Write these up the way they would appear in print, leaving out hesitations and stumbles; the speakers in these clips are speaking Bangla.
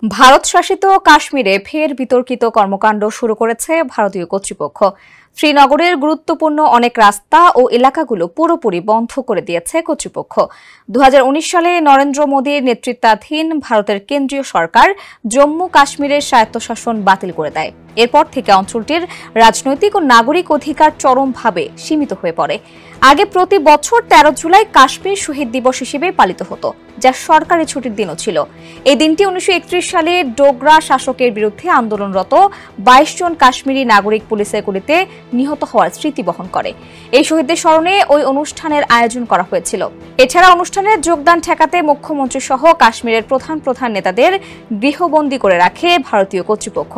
ভারত শাসিত কাশ্মীরে ফের বিতর্কিত কর্মকাণ্ড শুরু করেছে ভারতীয় কর্তৃপক্ষ। শ্রীনগরের গুরুত্বপূর্ণ অনেক রাস্তা ও এলাকাগুলো পুরোপুরি বন্ধ করে দিয়েছে কর্তৃপক্ষ। 2019 সালে নরেন্দ্র মোদীর নেতৃত্বাধীন ভারতের কেন্দ্রীয় সরকার জম্মু কাশ্মীরের স্বায়ত্তশাসন বাতিল করে দেয়। এরপর থেকে অঞ্চলটির রাজনৈতিক ও নাগরিক অধিকার চরমভাবে সীমিত হয়ে পড়ে। আগে প্রতি বছর 13 জুলাই কাশ্মীর শহীদ দিবস হিসেবে পালিত হতো, যা সরকারি ছুটির দিনও ছিল। এই দিনটি 1931 সালে ডোগরা শাসকের বিরুদ্ধে আন্দোলনরত 22 জন কাশ্মীরি নাগরিক পুলিশের গুলিতে নিহত হওয়ার স্মৃতি বহন করে। এই শহীদদের স্মরণে ওই অনুষ্ঠানের আয়োজন করা হয়েছিল। এছাড়া অনুষ্ঠানে যোগদান ঠেকাতে মুখ্যমন্ত্রী সহ কাশ্মীরের প্রধান নেতাদের গৃহবন্দী করে রাখে ভারতীয় কর্তৃপক্ষ।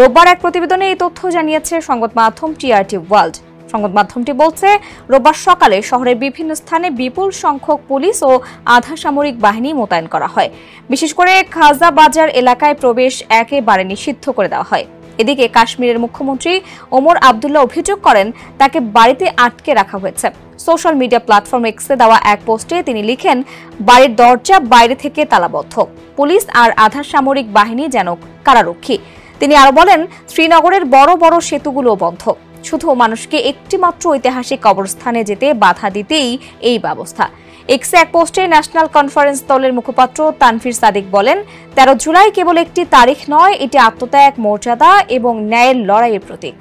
রোববার এক প্রতিবেদনে এই তথ্য জানিয়েছে সংবাদ মাধ্যম টিআরটি ওয়ার্ল্ড। সংবাদ মাধ্যমটি বলছে, রোববার সকালে শহরের বিভিন্ন স্থানে বিপুল সংখ্যক পুলিশ ও আধা সামরিক বাহিনী মোতায়েন করা হয়। বিশেষ করে খাজা বাজার এলাকায় প্রবেশ একেবারে নিষিদ্ধ করে দেওয়া হয়। এদিকে কাশ্মীরের মুখ্যমন্ত্রী ওমর আবদুল্লাহ অভিযোগ করেন, তাকে বাড়িতে আটকে রাখা হয়েছে। সোশ্যাল মিডিয়া প্ল্যাটফর্ম এক্সে দেওয়া এক পোস্টে তিনি লিখেন, বাড়ির দরজা বাইরে থেকে তালাবদ্ধ, পুলিশ আর আধা সামরিক বাহিনী যেন কারারক্ষী। তিনি আরো বলেন, শ্রীনগরের বড় বড় সেতুগুলো বন্ধ, শুধু মানুষকে একটিমাত্র ঐতিহাসিক কবরস্থানে যেতে বাধা দিতেই এই ব্যবস্থা। এক্সে এক পোস্টে ন্যাশনাল কনফারেন্স দলের মুখপাত্র তানভীর সাদিক বলেন, 13 জুলাই কেবল একটি তারিখ নয়, এটি আত্মত্যাগ, মর্যাদা এবং ন্যায়ের লড়াইয়ের প্রতীক।